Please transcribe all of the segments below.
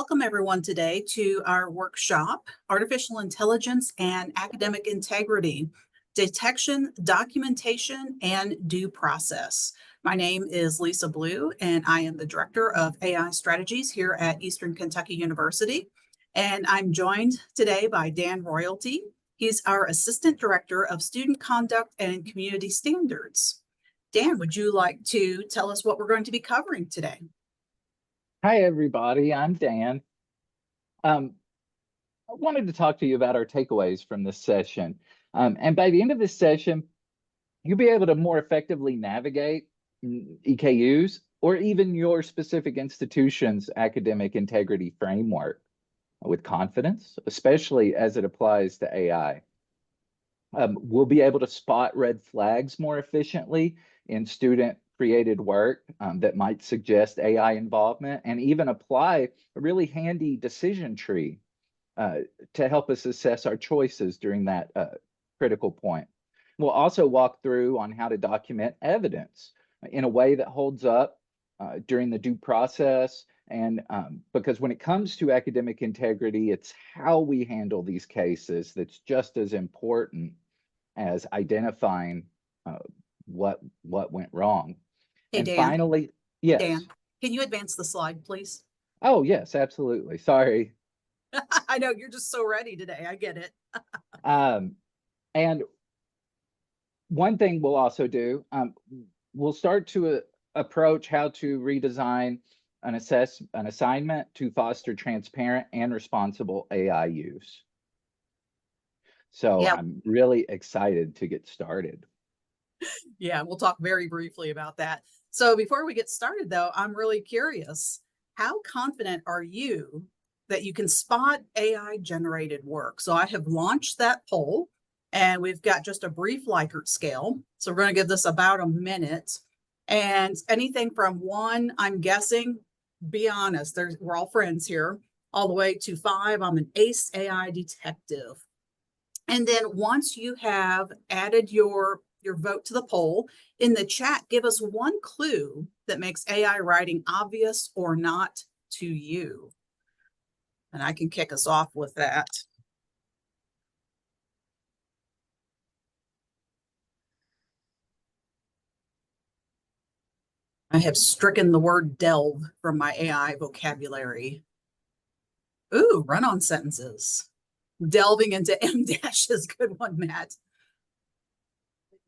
Welcome everyone today to our workshop, Artificial Intelligence and Academic Integrity, Detection, Documentation, and Due Process. My name is Lisa Blue, and I am the Director of AI Strategies here at Eastern Kentucky University. And I'm joined today by Dan Royalty. He's our Assistant Director of Student Conduct and Community Standards. Dan, would you like to tell us what we're going to be covering today? Hi, everybody. I'm Dan. I wanted to talk to you about our takeaways from this session. And by the end of this session, you'll be able to more effectively navigate EKU's or even your specific institution's academic integrity framework with confidence, especially as it applies to AI. We'll be able to spot red flags more efficiently in student-created work that might suggest AI involvement, and even apply a really handy decision tree to help us assess our choices during that critical point. We'll also walk through on how to document evidence in a way that holds up during the due process. And because when it comes to academic integrity, it's how we handle these cases that's just as important as identifying what went wrong. Hey, And Dan. finally, yes. Dan, can you advance the slide, please? Oh, yes, absolutely. Sorry. I know you're just so ready today. I get it. And one thing we'll also do, we'll start to approach how to redesign an assignment to foster transparent and responsible AI use. So Yeah. I'm really excited to get started. Yeah, we'll talk very briefly about that. So before we get started, though, I'm really curious, how confident are you that you can spot AI generated work? So I have launched that poll, and we've got just a brief Likert scale. So we're going to give this about a minute. And anything from 1, I'm guessing, be honest, we're all friends here, all the way to 5, I'm an ace AI detective. And then once you have added your vote to the poll, in the chat, give us one clue that makes AI writing obvious or not to you. And I can kick us off with that. I have stricken the word delve from my AI vocabulary. Ooh, run-on sentences. Delving into M dash is a good one, Matt.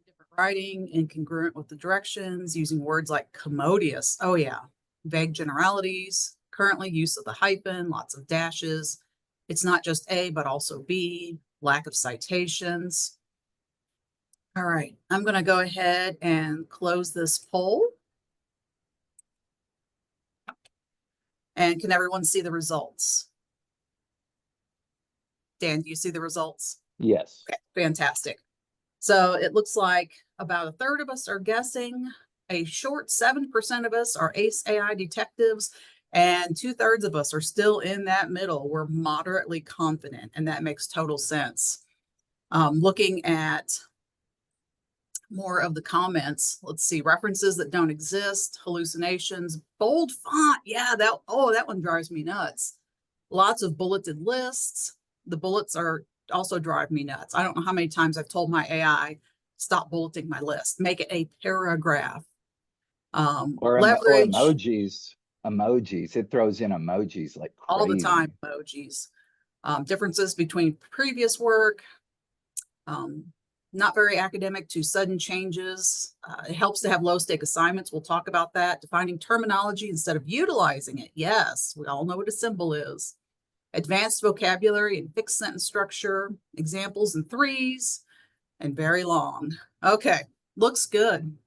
Different writing, incongruent with the directions, using words like commodious. Oh yeah. Vague generalities, currently use of the hyphen, lots of dashes. It's not just A, but also B, lack of citations. All right, I'm going to go ahead and close this poll. And can everyone see the results? Dan, do you see the results? Yes. Okay, fantastic. So it looks like about a third of us are guessing, a short 7% of us are ace AI detectives, and 2/3 of us are still in that middle. We're moderately confident, and that makes total sense. Looking at more of the comments, let's see, references that don't exist, hallucinations, bold font. Yeah, that one drives me nuts. Lots of bulleted lists. The bullets also drive me nuts. I don't know how many times I've told my AI, stop bulleting my list, make it a paragraph. Or Leverage. Emojis. It throws in emojis like crazy. All the time, emojis. Differences between previous work. Not very academic to sudden changes. It helps to have low-stake assignments. We'll talk about that. Defining terminology instead of utilizing it. Yes, we all know what a symbol is. Advanced vocabulary and fixed sentence structure. Examples in 3s and very long. Okay, looks good.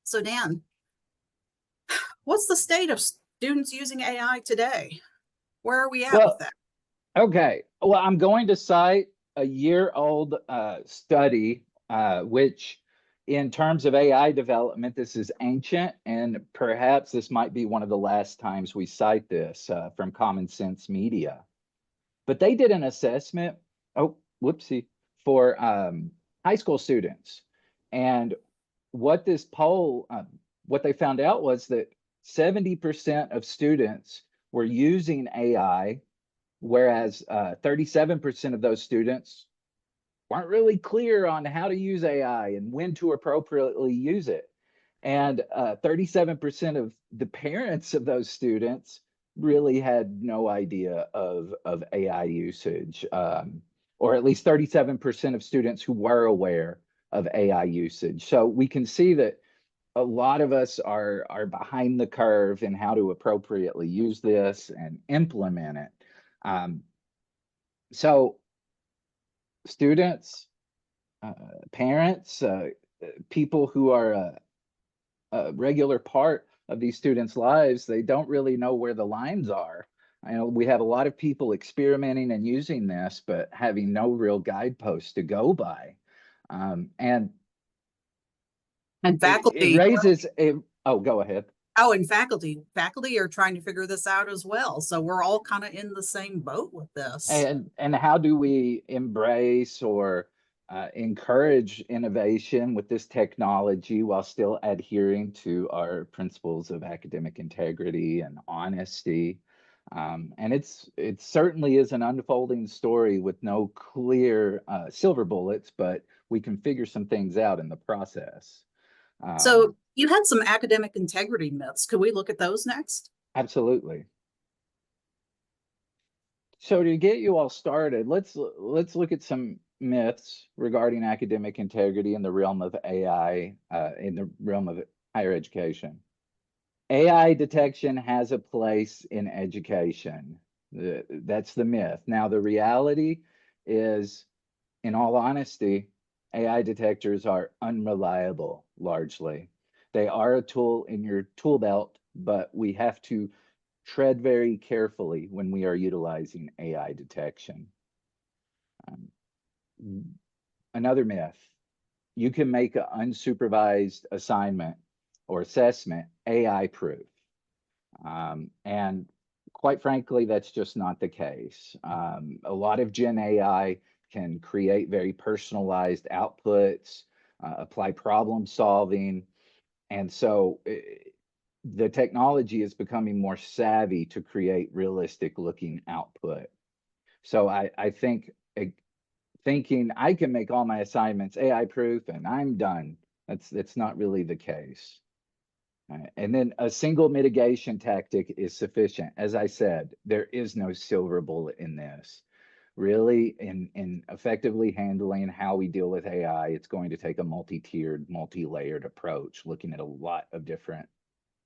So Dan, what's the state of students using AI today? Where are we at with that? Okay, well, I'm going to cite a year-old study, which in terms of AI development, this is ancient, and perhaps this might be one of the last times we cite this from Common Sense Media. But they did an assessment, for high school students. And what this poll, what they found out was that 70% of students were using AI, whereas 37% of those students weren't really clear on how to use AI and when to appropriately use it. And 37% of the parents of those students really had no idea of AI usage, or at least 37% of students who were aware of AI usage. So we can see that a lot of us are behind the curve in how to appropriately use this and implement it. So students, parents, people who are a regular part of these students' lives, they don't really know where the lines are. I know we have a lot of people experimenting and using this, but having no real guideposts to go by. And And it faculty, raises a, oh, go ahead. oh, and faculty are trying to figure this out as well. So we're all kind of in the same boat with this. And how do we embrace or encourage innovation with this technology while still adhering to our principles of academic integrity and honesty? And it certainly is an unfolding story with no clear silver bullets, but we can figure some things out in the process. So you had some academic integrity myths. Could we look at those next? Absolutely. So to get you all started, let's look at some myths regarding academic integrity in the realm of AI, in the realm of higher education. AI detection has a place in education. That's the myth. Now, the reality is, in all honesty, AI detectors are unreliable largely. They are a tool in your tool belt, but we have to tread very carefully when we are utilizing AI detection. Another myth, you can make an unsupervised assignment or assessment AI proof. And quite frankly, that's just not the case. A lot of Gen AI can create very personalized outputs, apply problem solving. And so the technology is becoming more savvy to create realistic looking output. So I think thinking I can make all my assignments AI proof and I'm done. That's not really the case. And then a single mitigation tactic is sufficient. As I said, there is no silver bullet in this. Really, in effectively handling how we deal with AI, it's going to take a multi-tiered, multi-layered approach, looking at a lot of different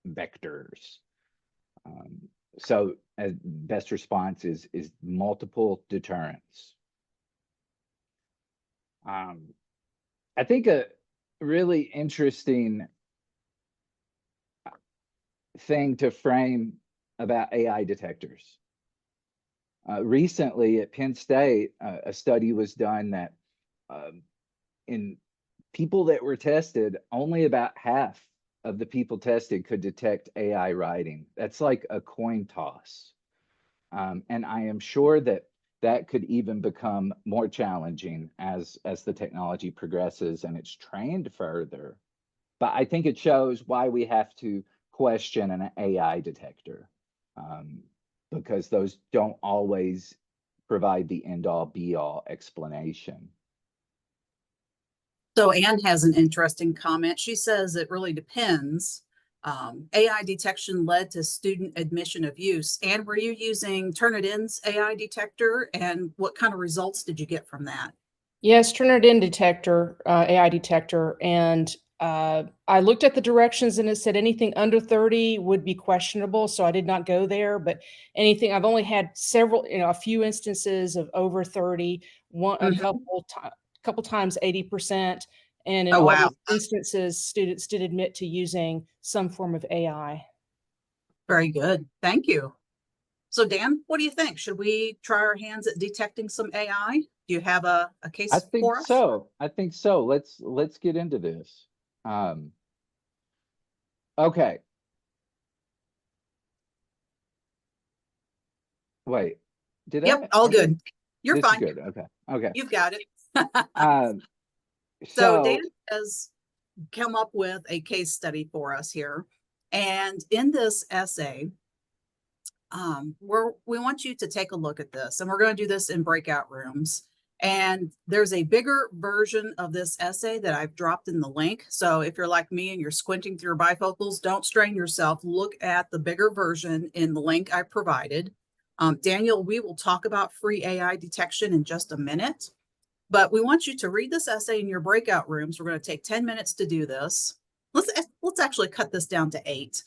vectors. So best response is multiple deterrents. I think a really interesting thing to frame about AI detectors. Recently at Penn State, a study was done that in people that were tested, only about half of the people tested could detect AI writing. That's like a coin toss. And I am sure that that could even become more challenging as the technology progresses and it's trained further. But I think it shows why we have to question an AI detector, because those don't always provide the end all be all explanation. So Anne has an interesting comment. She says it really depends. AI detection led to student admission of use. Anne, were you using Turnitin's AI detector, and what kind of results did you get from that? Yes, Turnitin detector, AI detector, and I looked at the directions and it said anything under 30 would be questionable, so I did not go there. But anything, I've only had several, a few instances of over 30, a couple times 80%, and in Oh, all wow. those instances, students did admit to using some form of AI. Very good. Thank you. So Dan, what do you think? Should we try our hands at detecting some AI? Do you have a I case think for us? so. I think so. Let's get into this. Okay. Wait. Did Yep, I? all I think good. You're this is fine. good. Okay. Okay. You've got it. Um, So Dan so has come up with a case study for us here. And in this essay, we want you to take a look at this, and we're going to do this in breakout rooms. And there's a bigger version of this essay that I've dropped in the link. So if you're like me and you're squinting through your bifocals, don't strain yourself. Look at the bigger version in the link I provided. Daniel, we will talk about free AI detection in just a minute, but we want you to read this essay in your breakout rooms. We're going to take 10 minutes to do this. Let's actually cut this down to 8.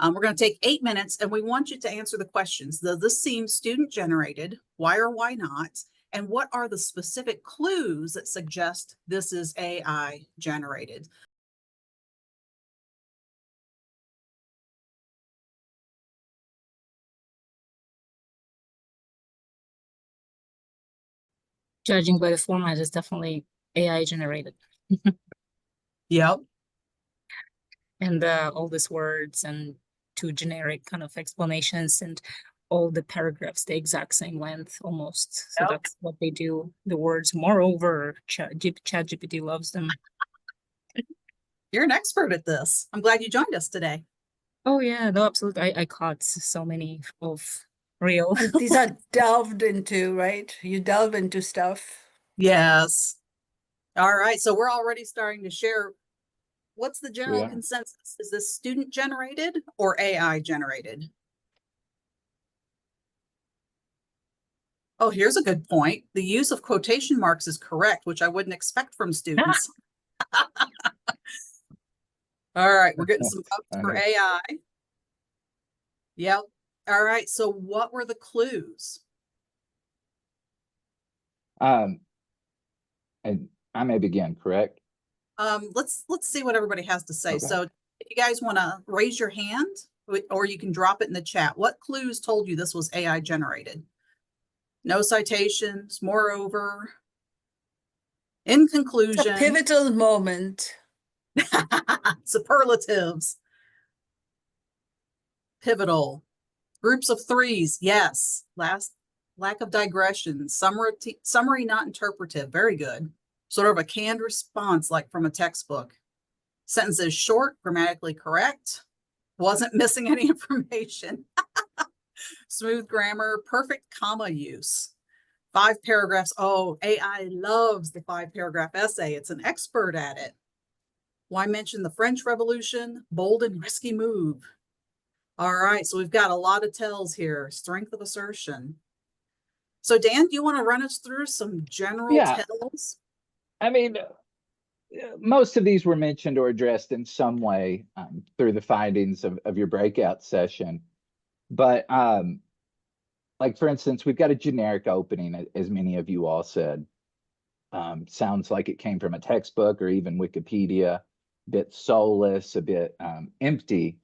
We're going to take 8 minutes, and we want you to answer the questions. Does this seem student generated? Why or why not? And what are the specific clues that suggest this is AI generated? Judging by the format, it's definitely AI generated. Yep. And all these words and two generic kind of explanations and all the paragraphs the exact same length almost. So Yep. that's what they do. The words moreover, ChatGPT loves them. You're an expert at this. I'm glad you joined us today. Oh yeah, no, absolutely. I caught so many of real. And these are delved into, right? You delve into stuff. Yes. All right. So we're already starting to share. What's the general are. consensus? Is this student generated or AI generated? Oh, here's a good point. The use of quotation marks is correct, which I wouldn't expect from students. All right, we're getting some votes for AI. Yep. All right, so what were the clues? And I may begin, correct? Let's see what everybody has to say. Okay. So if you guys want to raise your hand, or you can drop it in the chat. What clues told you this was AI generated? No citations, moreover, in It's a conclusion, pivotal moment. superlatives, pivotal, groups of threes, yes. Lack of digression, summary not interpretive, very good. Sort of a canned response like from a textbook. Sentences short, grammatically correct, wasn't missing any information. Smooth grammar, perfect comma use. 5 paragraphs. Oh, AI loves the 5-paragraph essay. It's an expert at it. Why mention the French Revolution? Bold and risky move. All right, so we've got a lot of tells here. Strength of assertion. So Dan, do you want to run us through some general tells? I mean, most of these were mentioned or addressed in some way through the findings of your breakout session. But like, for instance, we've got a generic opening, as many of you all said. Sounds like it came from a textbook or even Wikipedia, a bit soulless, a bit empty.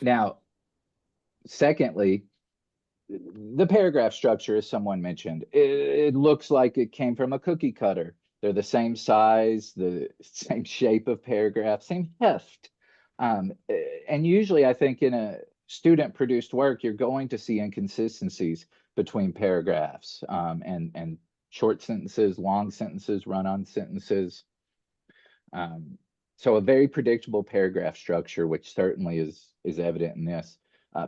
Now, secondly, the paragraph structure, as someone mentioned, it looks like it came from a cookie cutter. They're the same size, the same shape of paragraph, same heft. And usually I think in a student-produced work, you're going to see inconsistencies between paragraphs and short sentences, long sentences, run-on sentences. So a very predictable paragraph structure, which certainly is evident in this.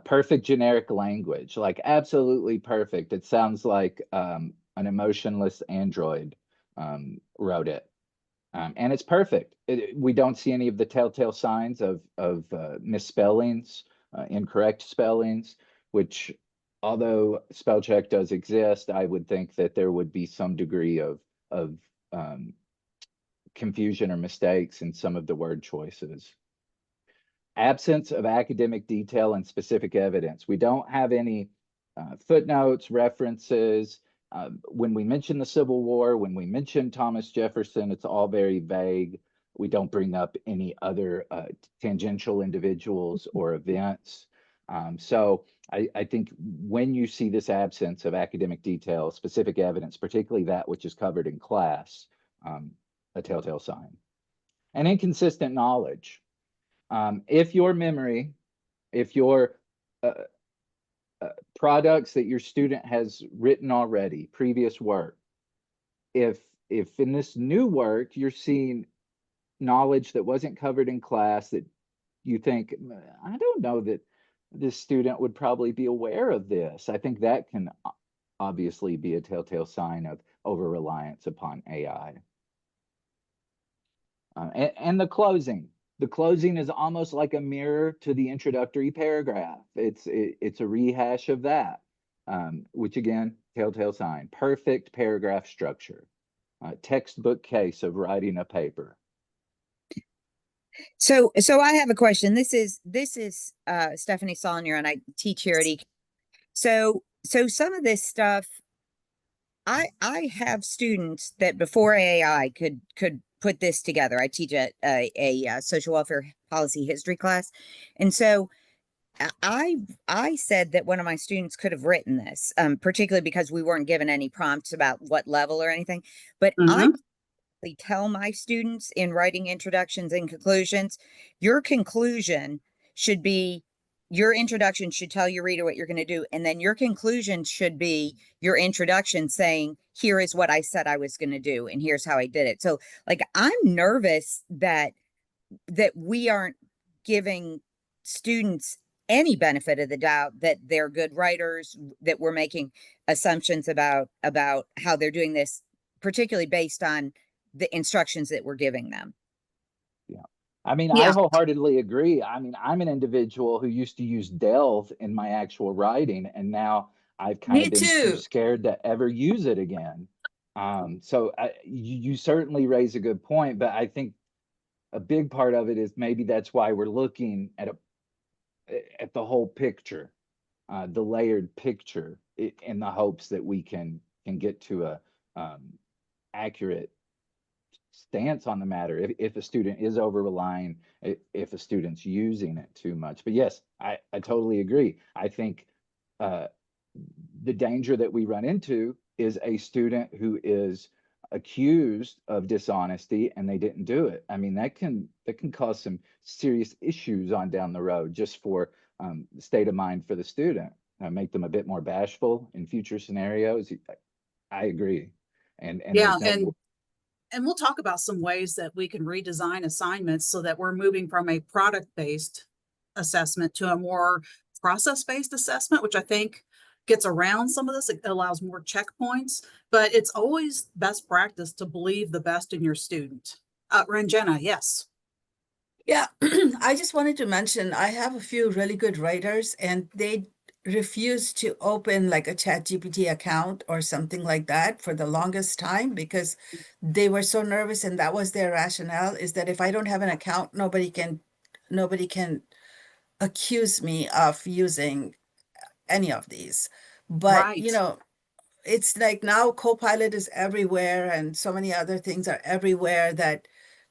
Perfect generic language, like absolutely perfect. It sounds like an emotionless android wrote it. And it's perfect. We don't see any of the telltale signs of misspellings, incorrect spellings, which, although spell check does exist, I would think that there would be some degree of confusion or mistakes in some of the word choices. Absence of academic detail and specific evidence. We don't have any footnotes, references. When we mention the Civil War, when we mention Thomas Jefferson, it's all very vague. We don't bring up any other tangential individuals or events. So I think when you see this absence of academic detail, specific evidence, particularly that which is covered in class, a telltale sign. And inconsistent knowledge. If your memory, if your products that your student has written already, previous work, if in this new work you're seeing knowledge that wasn't covered in class that you think, I don't know that the student would probably be aware of this. I think that can obviously be a telltale sign of over-reliance upon AI. And the closing. The closing is almost like a mirror to the introductory paragraph. It's a rehash of that, which again, telltale sign. Perfect paragraph structure. Textbook case of writing a paper. So I have a question. This is Stephanie Solnier, and I teach here at EK. So some of this stuff, I have students that before AI could put this together. I teach a social welfare policy history class, and so I said that one of my students could have written this, particularly because we weren't given any prompts about what level or anything. But I tell my students in writing introductions and conclusions, your conclusion should be, your introduction should tell your reader what you're going to do, and then your conclusion should be your introduction saying, here is what I said I was going to do, and here's how I did it. So like, I'm nervous that we aren't giving students any benefit of the doubt that they're good writers, that we're making assumptions about how they're doing this, particularly based on the instructions that we're giving them. Yeah. I mean, I wholeheartedly agree. I mean, I'm an individual who used to use Delve in my actual writing, and now I've kind of been too scared to ever use it again. So you certainly raise a good point, but I think a big part of it is maybe that's why we're looking at the whole picture, the layered picture, in the hopes that we can get to a accurate stance on the matter if a student is over relying, if a student's using it too much. But yes, I totally agree. I think the danger that we run into is a student who is accused of dishonesty and they didn't do it. I mean, that can cause some serious issues on down the road, just for state of mind for the student, make them a bit more bashful in future scenarios. I agree. And yeah, and we'll talk about some ways that we can redesign assignments so that we're moving from a product-based assessment to a more process-based assessment, which I think gets around some of this. It allows more checkpoints, but it's always best practice to believe the best in your student. Ranjana, yes. Yeah, I just wanted to mention, I have a few really good writers, and they refuse to open like a ChatGPT account or something like that for the longest time, because they were so nervous, and that was their rationale, is that if I don't have an account, nobody can accuse me of using any of these. But you know, it's like now Copilot is everywhere, and so many other things are everywhere, that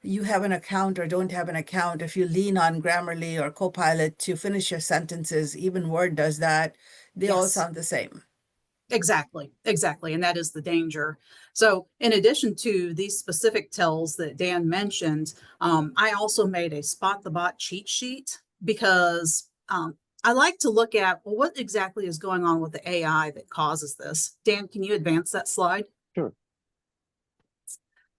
you have an account or don't have an account. If you lean on Grammarly or Copilot to finish your sentences, even Word does that, they all sound the same. Exactly. And that is the danger. So in addition to these specific tells that Dan mentioned, I also made a spot the bot cheat sheet, because I like to look at, well, what exactly is going on with the AI that causes this? Dan, can you advance that slide? Sure.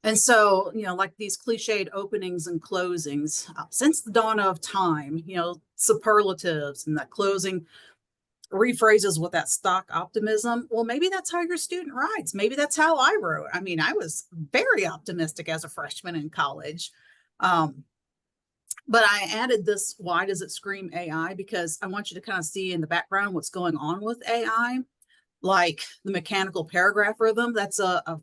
And so, you know, like these cliched openings and closings, since the dawn of time, you know, superlatives and that closing rephrases with that stock optimism. Well, maybe that's how your student writes. Maybe that's how I wrote. I mean, I was very optimistic as a freshman in college. But I added this, why does it scream AI? Because I want you to kind of see in the background what's going on with AI, like the mechanical paragraph rhythm. That's a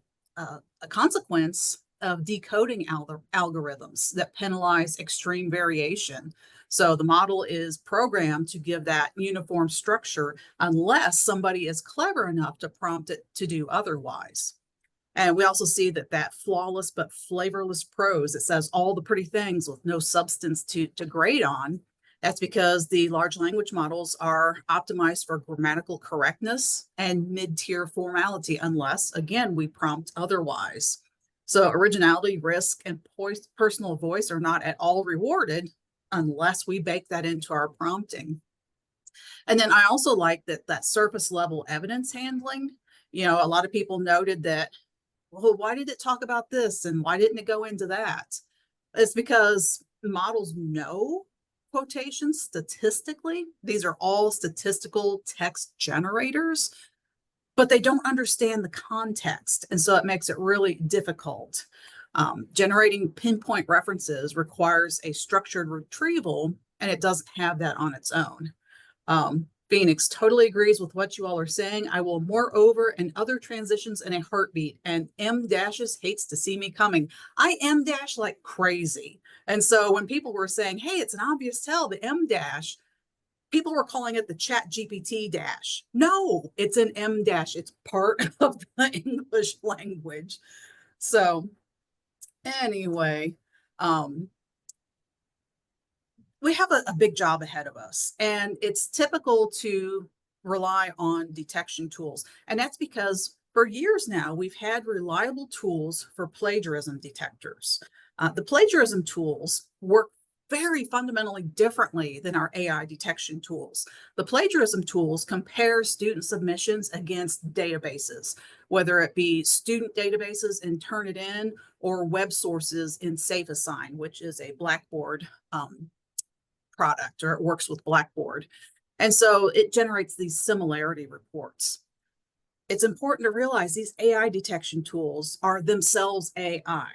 consequence of decoding algorithms that penalize extreme variation. So the model is programmed to give that uniform structure unless somebody is clever enough to prompt it to do otherwise. And we also see that flawless but flavorless prose, it says all the pretty things with no substance to grade on. That's because the large language models are optimized for grammatical correctness and mid-tier formality, unless, again, we prompt otherwise. So originality, risk, and personal voice are not at all rewarded unless we bake that into our prompting. And then I also like that surface level evidence handling. You know, a lot of people noted that, well, why did it talk about this and why didn't it go into that? It's because models know quotations statistically. These are all statistical text generators, but they don't understand the context. And so it makes it really difficult. Generating pinpoint references requires a structured retrieval, and it doesn't have that on its own. Phoenix totally agrees with what you all are saying. I will moreover and other transitions in a heartbeat, and M dashes hates to see me coming. I M dash like crazy. And so when people were saying, hey, it's an obvious tell, the M dash, people were calling it the chat GPT dash. No, it's an M dash. It's part of the English language. So anyway, we have a big job ahead of us, and it's typical to rely on detection tools. And that's because for years now, we've had reliable tools for plagiarism detectors. The plagiarism tools work very fundamentally differently than our AI detection tools. The plagiarism tools compare student submissions against databases, whether it be student databases in Turnitin or web sources in SafeAssign, which is a Blackboard product, or it works with Blackboard. And so it generates these similarity reports. It's important to realize these AI detection tools are themselves AI.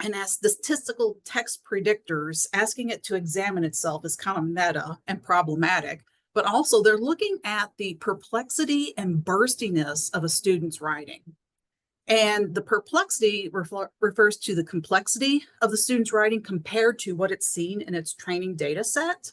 And as statistical text predictors, asking it to examine itself is kind of meta and problematic, but also they're looking at the perplexity and burstiness of a student's writing. And the perplexity refers to the complexity of the student's writing compared to what it's seen in its training data set.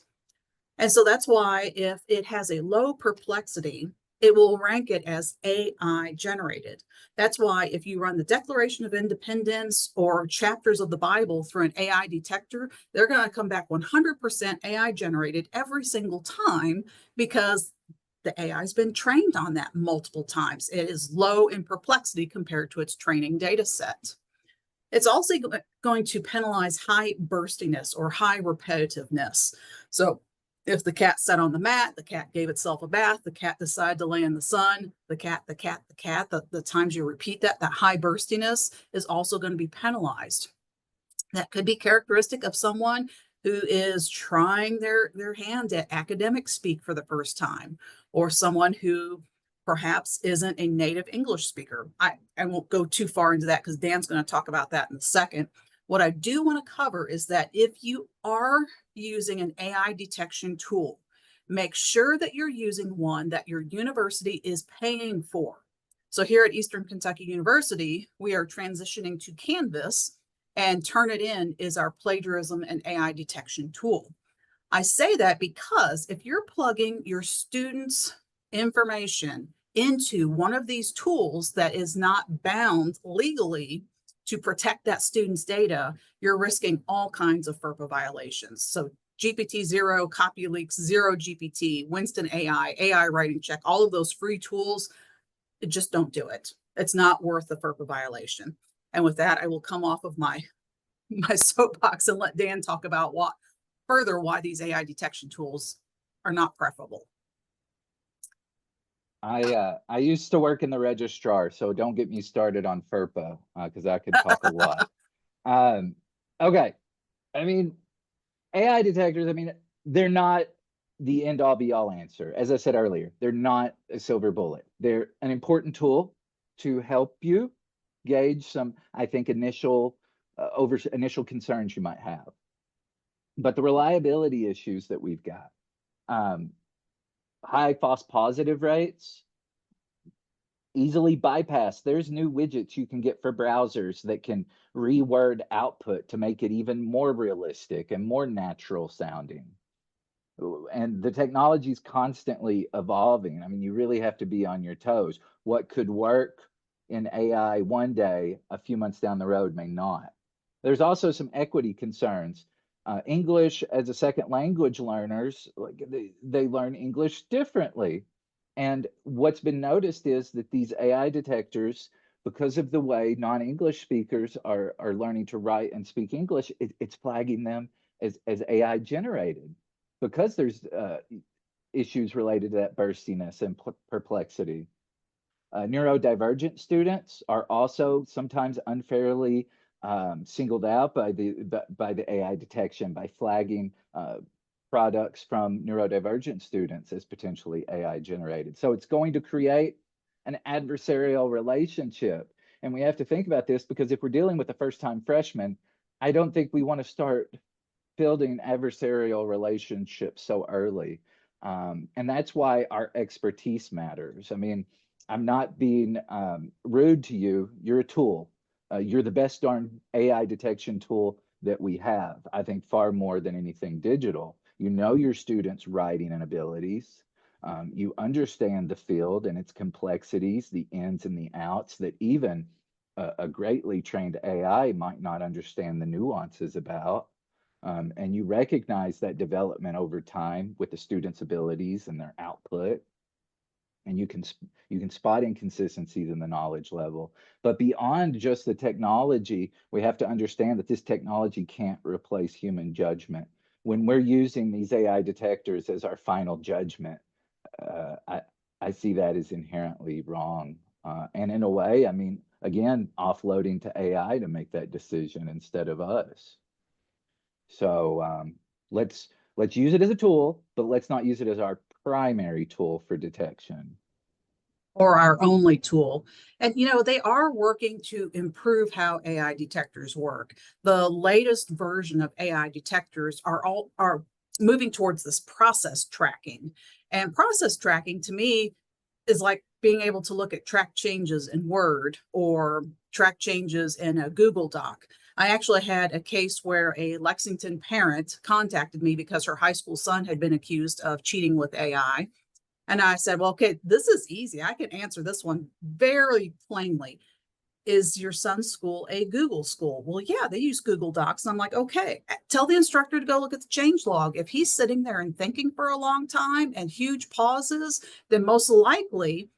And so that's why if it has a low perplexity, it will rank it as AI generated. That's why if you run the Declaration of Independence or chapters of the Bible through an AI detector, they're going to come back 100% AI generated every single time, because the AI has been trained on that multiple times. It is low in perplexity compared to its training data set. It's also going to penalize high burstiness or high repetitiveness. So if the cat sat on the mat, the cat gave itself a bath, the cat decided to lay in the sun, the times you repeat that high burstiness is also going to be penalized. That could be characteristic of someone who is trying their hand at academic speak for the first time, or someone who perhaps isn't a native English speaker. I won't go too far into that because Dan's going to talk about that in a second. What I do want to cover is that if you are using an AI detection tool, make sure that you're using one that your university is paying for. So here at Eastern Kentucky University, we are transitioning to Canvas, and Turnitin is our plagiarism and AI detection tool. I say that because if you're plugging your students' information into one of these tools that is not bound legally to protect that student's data, you're risking all kinds of FERPA violations. So GPT-0, CopyLeaks, Zero GPT, Winston AI, AI Writing Check, all of those free tools, just don't do it. It's not worth the FERPA violation. And with that, I will come off of my soapbox and let Dan talk about why these AI detection tools are not preferable. I used to work in the registrar, so don't get me started on FERPA because I could talk a lot. Okay, I mean, AI detectors, I mean, they're not the end all be all answer. As I said earlier, they're not a silver bullet. They're an important tool to help you gauge some, I think, initial concerns you might have. But the reliability issues that we've got, high false positive rates, easily bypass. There's new widgets you can get for browsers that can reword output to make it even more realistic and more natural sounding. And the technology is constantly evolving. I mean, you really have to be on your toes. What could work in AI one day, a few months down the road may not. There's also some equity concerns. English as a second language learners, like they learn English differently. And what's been noticed is that these AI detectors, because of the way non-English speakers are learning to write and speak English, it's flagging them as AI generated, because there's issues related to that burstiness and perplexity. Neurodivergent students are also sometimes unfairly singled out by the AI detection by flagging products from neurodivergent students as potentially AI generated. So it's going to create an adversarial relationship. And we have to think about this, because if we're dealing with a first-time freshman, I don't think we want to start building adversarial relationships so early. And that's why our expertise matters. I mean, I'm not being rude to you. You're a tool. You're the best darn AI detection tool that we have. I think far more than anything digital. You know your students' writing and abilities. You understand the field and its complexities, the ins and the outs that even a greatly trained AI might not understand the nuances about. And you recognize that development over time with the students' abilities and their output. And you can spot inconsistencies in the knowledge level. But beyond just the technology, we have to understand that this technology can't replace human judgment. When we're using these AI detectors as our final judgment, I see that as inherently wrong. And in a way, I mean, again, offloading to AI to make that decision instead of us. So let's use it as a tool, but let's not use it as our primary tool for detection. Or our only tool. And, you know, they are working to improve how AI detectors work. The latest version of AI detectors are moving towards this process tracking. And process tracking to me is like being able to look at track changes in Word or track changes in a Google Doc. I actually had a case where a Lexington parent contacted me because her high school son had been accused of cheating with AI. And I said, well, okay, this is easy. I can answer this one very plainly. Is your son's school a Google school? Well, yeah, they use Google Docs. And I'm like, okay, tell the instructor to go look at the change log. If he's sitting there and thinking for a long time and huge pauses, then most likely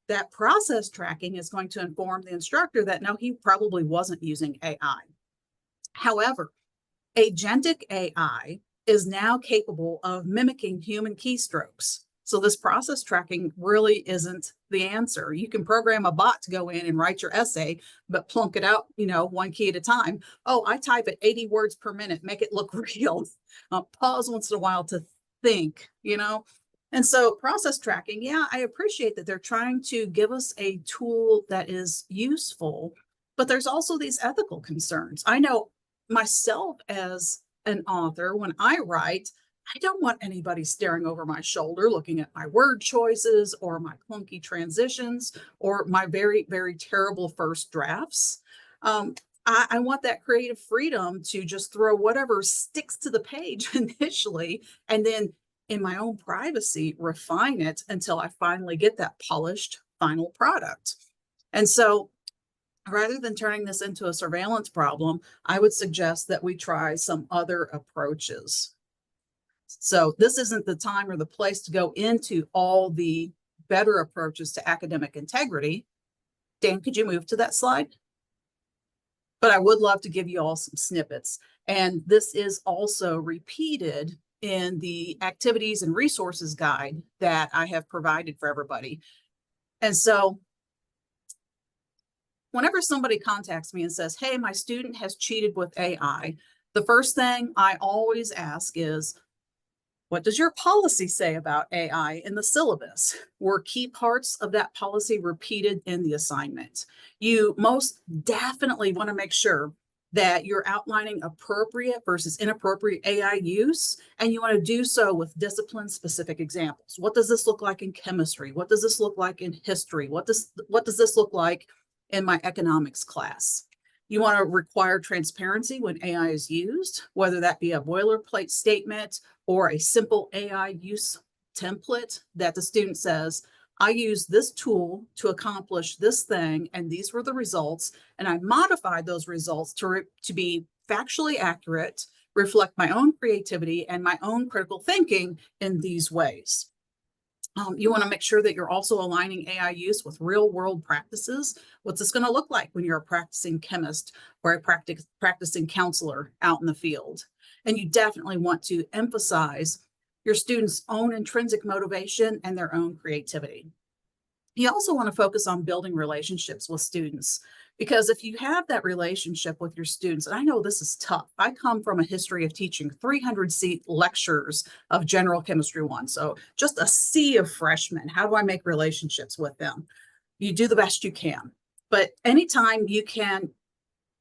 that process tracking is going to inform the instructor that no, he probably wasn't using AI. However, agentic AI is now capable of mimicking human keystrokes. So this process tracking really isn't the answer. You can program a bot to go in and write your essay, but plunk it out, you know, one key at a time. Oh, I type at 80 words per minute, make it look real. Pause once in a while to think, you know. And so process tracking, yeah, I appreciate that they're trying to give us a tool that is useful, but there's also these ethical concerns. I know myself as an author, when I write, I don't want anybody staring over my shoulder, looking at my word choices or my clunky transitions or my very, very terrible first drafts. I want that creative freedom to just throw whatever sticks to the page initially, and then in my own privacy, refine it until I finally get that polished final product. And so rather than turning this into a surveillance problem, I would suggest that we try some other approaches. So this isn't the time or the place to go into all the better approaches to academic integrity. Dan, could you move to that slide? But I would love to give you all some snippets. And this is also repeated in the activities and resources guide that I have provided for everybody. And so whenever somebody contacts me and says, hey, my student has cheated with AI, the first thing I always ask is, what does your policy say about AI in the syllabus? Were key parts of that policy repeated in the assignment? You most definitely want to make sure that you're outlining appropriate versus inappropriate AI use, and you want to do so with discipline-specific examples. What does this look like in chemistry? What does this look like in history? What does this look like in my economics class? You want to require transparency when AI is used, whether that be a boilerplate statement or a simple AI use template that the student says, I use this tool to accomplish this thing, and these were the results, and I modified those results to be factually accurate, reflect my own creativity and my own critical thinking in these ways. You want to make sure that you're also aligning AI use with real world practices. What's this going to look like when you're a practicing chemist or a practicing counselor out in the field? And you definitely want to emphasize your students' own intrinsic motivation and their own creativity. You also want to focus on building relationships with students, because if you have that relationship with your students, and I know this is tough. I come from a history of teaching 300-seat lectures of General Chemistry 1. So just a sea of freshmen. How do I make relationships with them? You do the best you can. But anytime you can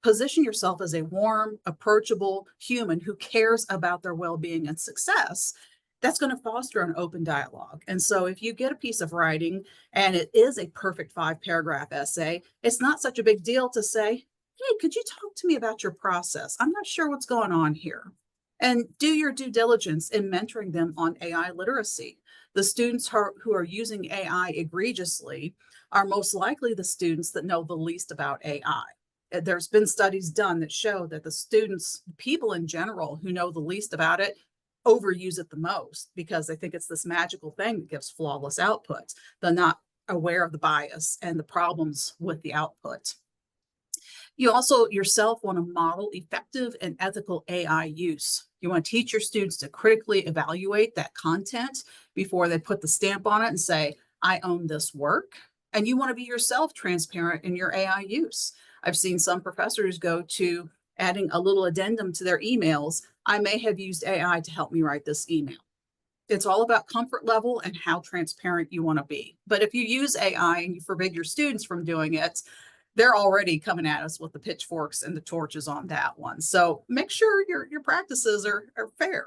position yourself as a warm, approachable human who cares about their well-being and success, that's going to foster an open dialogue. And so if you get a piece of writing and it is a perfect 5-paragraph essay, it's not such a big deal to say, hey, could you talk to me about your process? I'm not sure what's going on here. And do your due diligence in mentoring them on AI literacy. The students who are using AI egregiously are most likely the students that know the least about AI. There's been studies done that show that the students, people in general who know the least about it, overuse it the most because they think it's this magical thing that gives flawless outputs. They're not aware of the bias and the problems with the output. You also yourself want to model effective and ethical AI use. You want to teach your students to critically evaluate that content before they put the stamp on it and say, I own this work. And you want to be yourself transparent in your AI use. I've seen some professors go to adding a little addendum to their emails. I may have used AI to help me write this email. It's all about comfort level and how transparent you want to be. But if you use AI and you forbid your students from doing it, they're already coming at us with the pitchforks and the torches on that one. So make sure your practices are fair.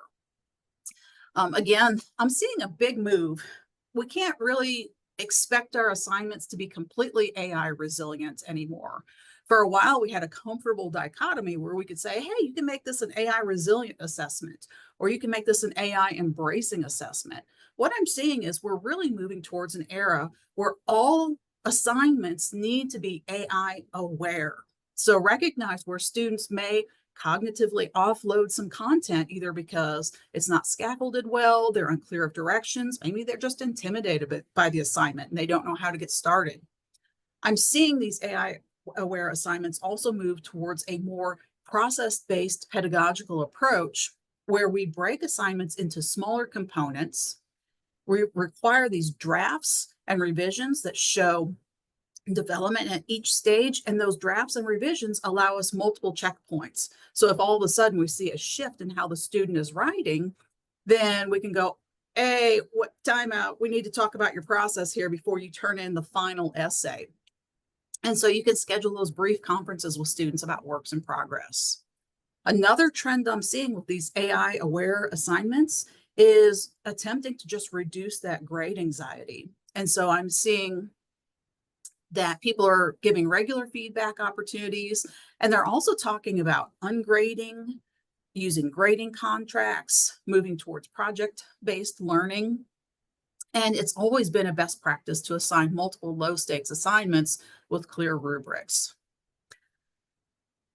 Again, I'm seeing a big move. We can't really expect our assignments to be completely AI resilient anymore. For a while, we had a comfortable dichotomy where we could say, hey, you can make this an AI resilient assessment, or you can make this an AI embracing assessment. What I'm seeing is we're really moving towards an era where all assignments need to be AI aware. So recognize where students may cognitively offload some content, either because it's not scaffolded well, they're unclear of directions, maybe they're just intimidated by the assignment and they don't know how to get started. I'm seeing these AI aware assignments also move towards a more process-based pedagogical approach where we break assignments into smaller components. We require these drafts and revisions that show development at each stage, and those drafts and revisions allow us multiple checkpoints. So if all of a sudden we see a shift in how the student is writing, then we can go, hey, what timeout? We need to talk about your process here before you turn in the final essay. And so you can schedule those brief conferences with students about works in progress. Another trend I'm seeing with these AI aware assignments is attempting to just reduce that grade anxiety. And so I'm seeing that people are giving regular feedback opportunities, and they're also talking about ungrading, using grading contracts, moving towards project-based learning. And it's always been a best practice to assign multiple low-stakes assignments with clear rubrics.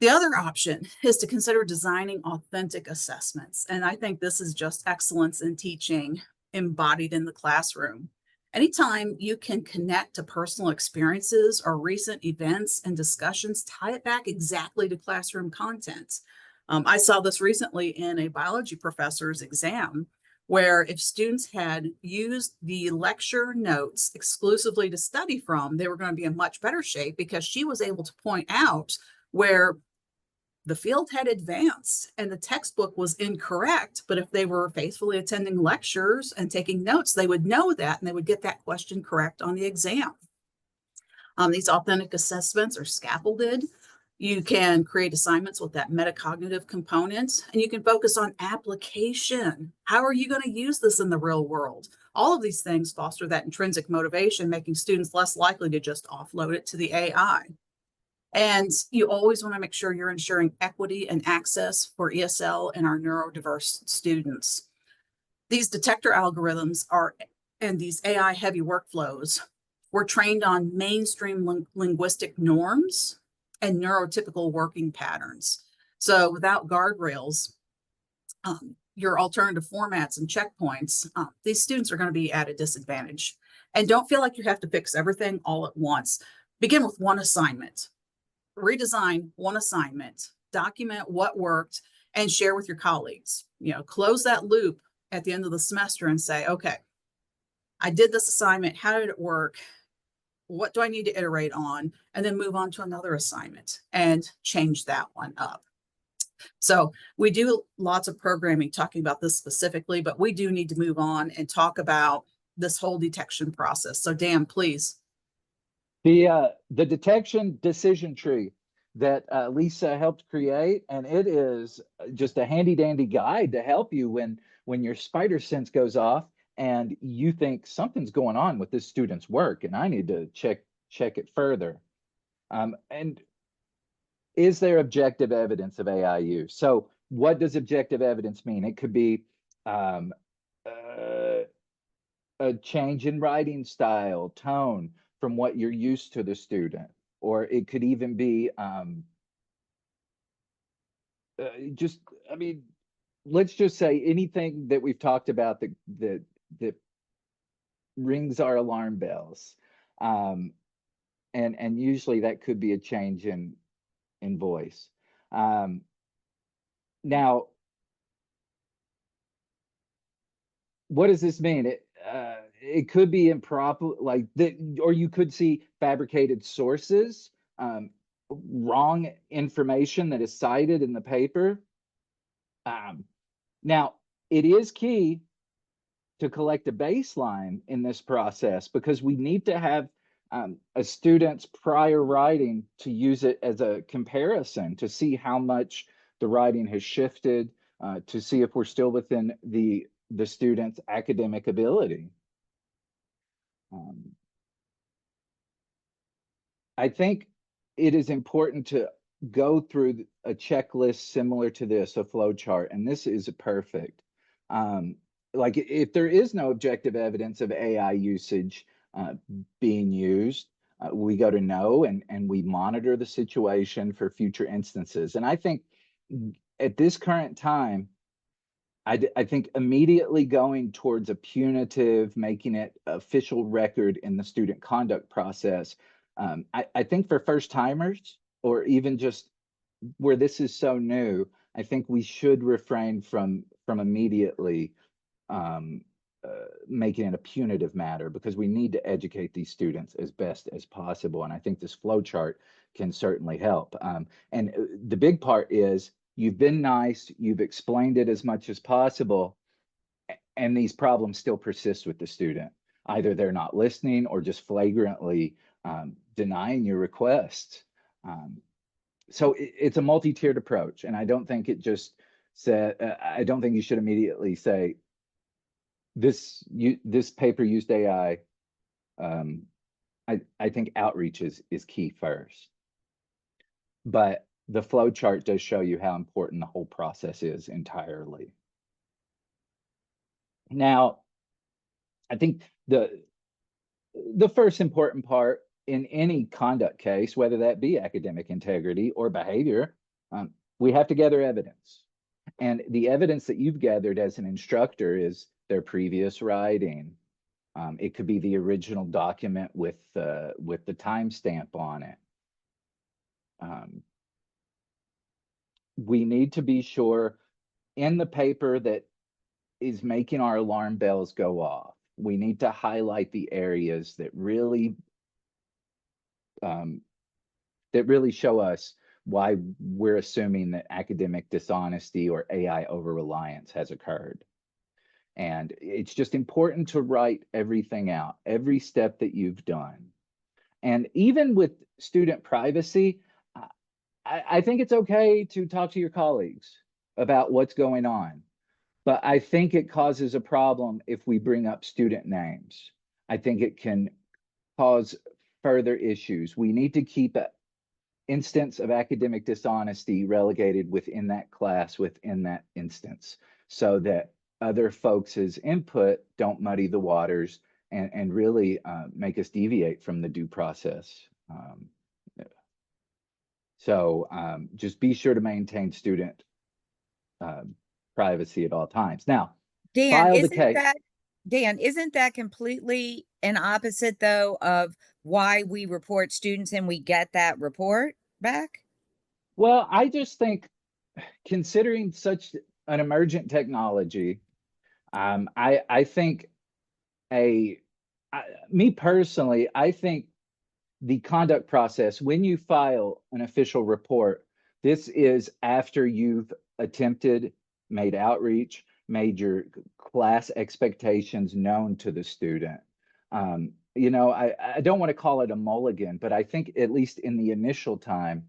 The other option is to consider designing authentic assessments. And I think this is just excellence in teaching embodied in the classroom. Anytime you can connect to personal experiences or recent events and discussions, tie it back exactly to classroom content. I saw this recently in a biology professor's exam, where if students had used the lecture notes exclusively to study from, they were going to be in much better shape because she was able to point out where the field had advanced and the textbook was incorrect, but if they were faithfully attending lectures and taking notes, they would know that and they would get that question correct on the exam. These authentic assessments are scaffolded. You can create assignments with that metacognitive component, and you can focus on application. How are you going to use this in the real world? All of these things foster that intrinsic motivation, making students less likely to just offload it to the AI. And you always want to make sure you're ensuring equity and access for ESL and our neurodiverse students. These detector algorithms and these AI heavy workflows were trained on mainstream linguistic norms and neurotypical working patterns. So without guardrails, your alternative formats and checkpoints, these students are going to be at a disadvantage. And don't feel like you have to fix everything all at once. Begin with one assignment. Redesign one assignment, document what worked, and share with your colleagues. Close that loop at the end of the semester and say, okay, I did this assignment. How did it work? What do I need to iterate on? And then move on to another assignment and change that one up. So we do lots of programming talking about this specifically, but we do need to move on and talk about this whole detection process. So Dan, please. The detection decision tree that Lisa helped create, and it is just a handy dandy guide to help you when your spider sense goes off and you think something's going on with this student's work and I need to check it further. And is there objective evidence of AI use? So what does objective evidence mean? It could be a change in writing style, tone from what you're used to the student, or it could even be just, I mean, let's just say anything that we've talked about that rings our alarm bells. And usually that could be a change in voice. Now, what does this mean? It could be improper, like that, or you could see fabricated sources, wrong information that is cited in the paper. Now, it is key to collect a baseline in this process because we need to have a student's prior writing to use it as a comparison to see how much the writing has shifted, to see if we're still within the student's academic ability. I think it is important to go through a checklist similar to this, a flow chart, and this is perfect. Like if there is no objective evidence of AI usage being used, we go to no and we monitor the situation for future instances. And I think at this current time, I think immediately going towards a punitive, making it official record in the student conduct process. I think for first timers or even just where this is so new, I think we should refrain from immediately making it a punitive matter because we need to educate these students as best as possible. And I think this flow chart can certainly help. And the big part is you've been nice, you've explained it as much as possible, and these problems still persist with the student. Either they're not listening or just flagrantly denying your requests. So it's a multi-tiered approach, and I don't think it just said, I don't think you should immediately say, this paper used AI. I think outreach is key first. But the flow chart does show you how important the whole process is entirely. Now, I think the first important part in any conduct case, whether that be academic integrity or behavior, we have to gather evidence. And the evidence that you've gathered as an instructor is their previous writing. It could be the original document with the timestamp on it. We need to be sure in the paper that is making our alarm bells go off. We need to highlight the areas that really show us why we're assuming that academic dishonesty or AI over-reliance has occurred. And it's just important to write everything out, every step that you've done. And even with student privacy, I think it's okay to talk to your colleagues about what's going on. But I think it causes a problem if we bring up student names. I think it can cause further issues. We need to keep an instance of academic dishonesty relegated within that class, within that instance, so that other folks' input don't muddy the waters and really make us deviate from the due process. So just be sure to maintain student privacy at all times. Now, Dan, isn't that completely an opposite though of why we report students and we get that report back? Well, I just think considering such an emergent technology, I think me personally, I think the conduct process, when you file an official report, this is after you've attempted, made outreach, made your class expectations known to the student. You know, I don't want to call it a mulligan, but I think at least in the initial time,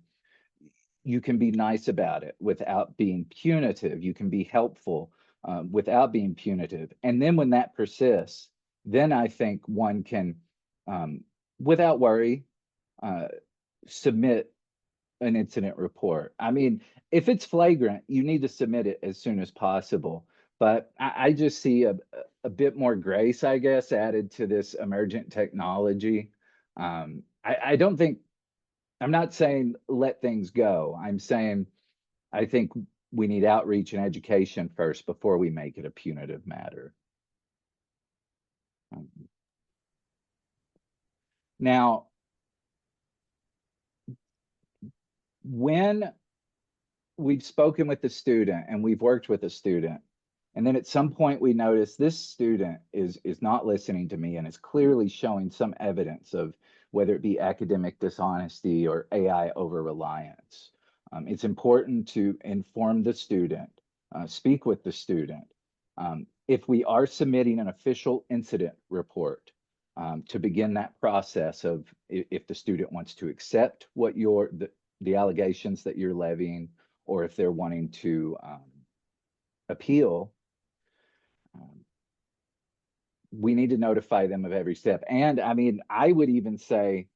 you can be nice about it without being punitive. You can be helpful without being punitive. And then when that persists, then I think one can, without worry, submit an incident report. I mean, if it's flagrant, you need to submit it as soon as possible. But I just see a bit more grace, I guess, added to this emergent technology. I don't think, I'm not saying let things go. I'm saying I think we need outreach and education first before we make it a punitive matter. Now, when we've spoken with the student and we've worked with a student, and then at some point we notice this student is not listening to me and is clearly showing some evidence of whether it be academic dishonesty or AI over-reliance. It's important to inform the student, speak with the student. If we are submitting an official incident report, to begin that process of if the student wants to accept what the allegations that you're levying, or if they're wanting to appeal, we need to notify them of every step. And I mean, I would even say,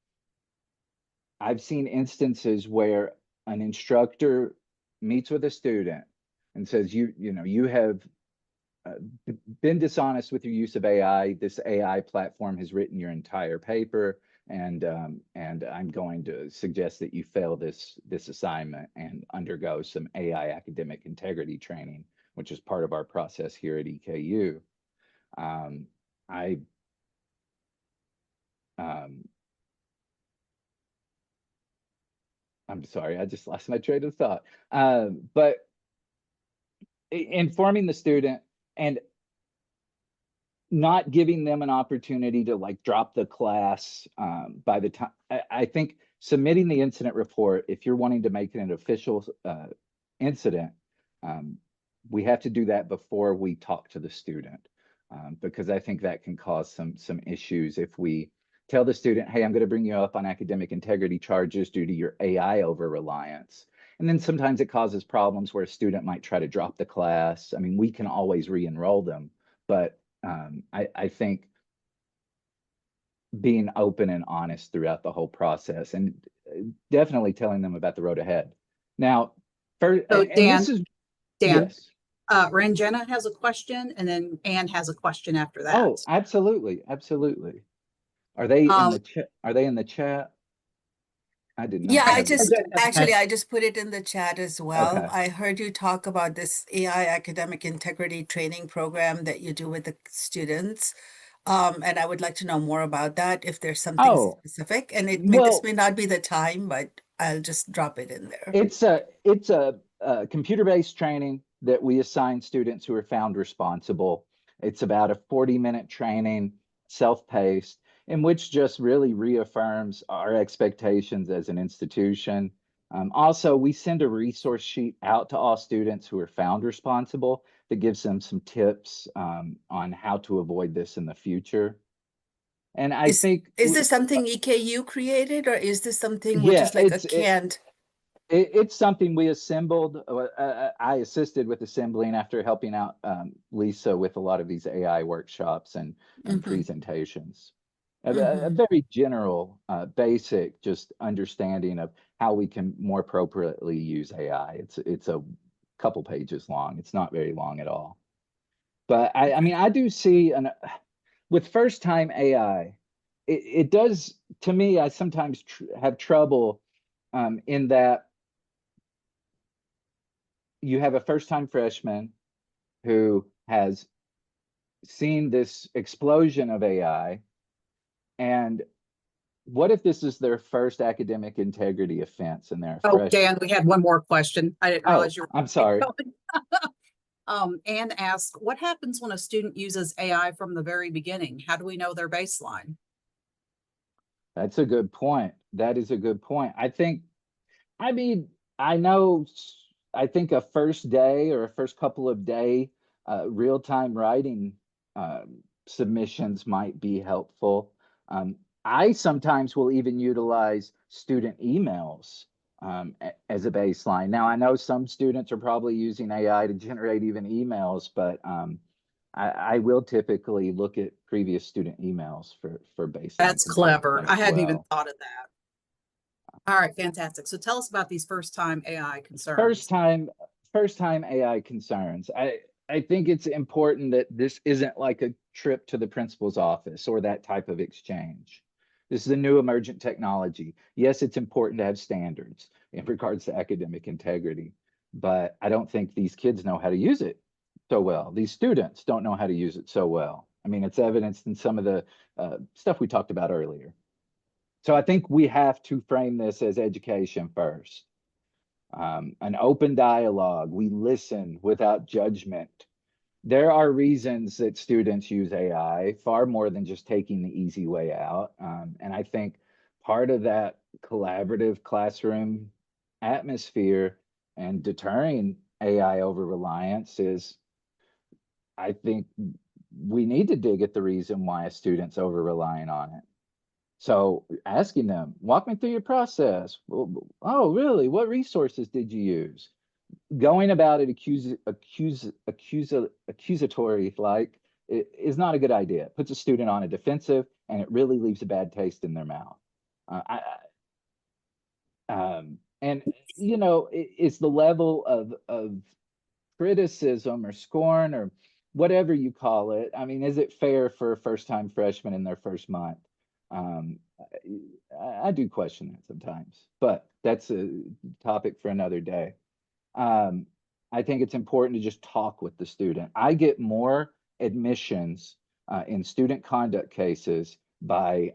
I've seen instances where an instructor meets with a student and says, you know, you have been dishonest with your use of AI. This AI platform has written your entire paper, and I'm going to suggest that you fail this assignment and undergo some AI academic integrity training, which is part of our process here at EKU. I'm sorry, I just lost my train of thought. But informing the student and not giving them an opportunity to like drop the class by the time, I think submitting the incident report, if you're wanting to make it an official incident, we have to do that before we talk to the student, because I think that can cause some issues if we tell the student, hey, I'm going to bring you up on academic integrity charges due to your AI over-reliance. And then sometimes it causes problems where a student might try to drop the class. I mean, we can always re-enroll them, but I think being open and honest throughout the whole process, and definitely telling them about the road ahead. Now, Dan, this is, Dan, yes. Ranjana has a question, and then Anne has a question after that. Oh, absolutely, absolutely. Are they in the chat? Are they in the chat? I did not. Yeah, I have just put it in the chat as well. Okay. I heard you talk about this AI academic integrity training program that you do with the students. And I would like to know more about that if there's something specific. And this may not be the time, but I'll just drop it in there. It's a computer-based training that we assign students who are found responsible. It's about a 40-minute training, self-paced, in which just really reaffirms our expectations as an institution. Also, we send a resource sheet out to all students who are found responsible that gives them some tips on how to avoid this in the future. And I think— Is this something EKU created, or is this something which yeah, is like a canned? It's something we assembled. I assisted with assembling after helping out Lisa with a lot of these AI workshops and presentations. A very general, basic, just understanding of how we can more appropriately use AI. It's a couple pages long. It's not very long at all. But I mean, I do see with first-time AI, it does, to me, I sometimes have trouble in that you have a first-time freshman who has seen this explosion of AI, and what if this is their first academic integrity offense and they're a freshman? Dan, we had one more question. I didn't realize you were— I'm sorry. Anne asked, what happens when a student uses AI from the very beginning? How do we know their baseline? That's a good point. That is a good point. I mean, I know, I think a first day or a first couple of day real-time writing submissions might be helpful. Um, I sometimes will even utilize student emails as a baseline. Now, I know some students are probably using AI to generate even emails, but I will typically look at previous student emails for baseline. That's clever. I hadn't even well. thought of that. All right, fantastic. So tell us about these first-time AI concerns. First time AI concerns. I think it's important that this isn't like a trip to the principal's office or that type of exchange. This is a new emergent technology. Yes, it's important to have standards in regards to academic integrity, but I don't think these kids know how to use it so well. These students don't know how to use it so well. I mean, it's evidenced in some of the stuff we talked about earlier. So I think we have to frame this as education first. An open dialogue. We listen without judgment. There are reasons that students use AI far more than just taking the easy way out. And I think part of that collaborative classroom atmosphere and deterring AI over reliance is, I think we need to dig at the reason why a student's over relying on it. So asking them, walk me through your process. Well, oh, really? What resources did you use? Going about it accusatory like is not a good idea. It puts a student on a defensive, and it really leaves a bad taste in their mouth. And you know, it's the level of criticism or scorn or whatever you call it. I mean, is it fair for a first-time freshman in their first month? I do question that sometimes, but that's a topic for another day. I think it's important to just talk with the student. I get more admissions in student conduct cases by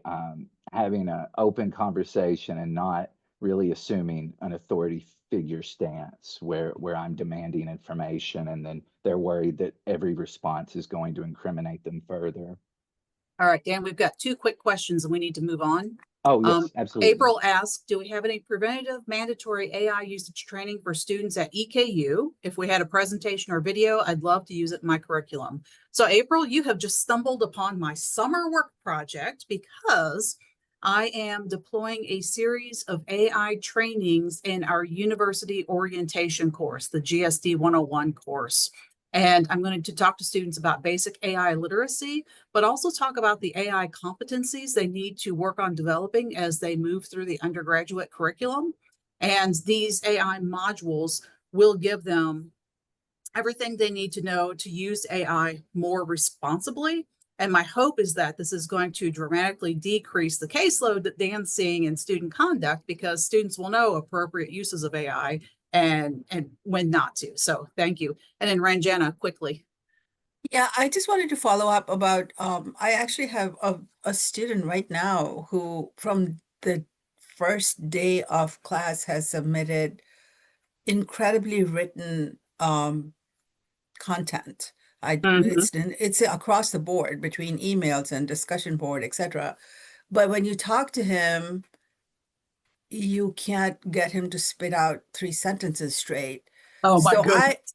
having an open conversation and not really assuming an authority figure stance where I'm demanding information and then they're worried that every response is going to incriminate them further. All right, Dan, we've got 2 quick questions and we need to move on. Oh, yes, absolutely. April asked, do we have any preventative mandatory AI usage training for students at EKU? If we had a presentation or video, I'd love to use it in my curriculum. So April, you have just stumbled upon my summer work project because I am deploying a series of AI trainings in our university orientation course, the GSD 101 course. And I'm going to talk to students about basic AI literacy, but also talk about the AI competencies they need to work on developing as they move through the undergraduate curriculum. And these AI modules will give them everything they need to know to use AI more responsibly. And my hope is that this is going to dramatically decrease the caseload that Dan's seeing in student conduct because students will know appropriate uses of AI and when not to. So thank you. And then Ranjana, quickly. Yeah, I just wanted to follow up about, I actually have a student right now who from the first day of class has submitted incredibly written content. It's across the board between emails and discussion board, etc. But when you talk to him, you can't get him to spit out 3 sentences straight. Oh my So goodness.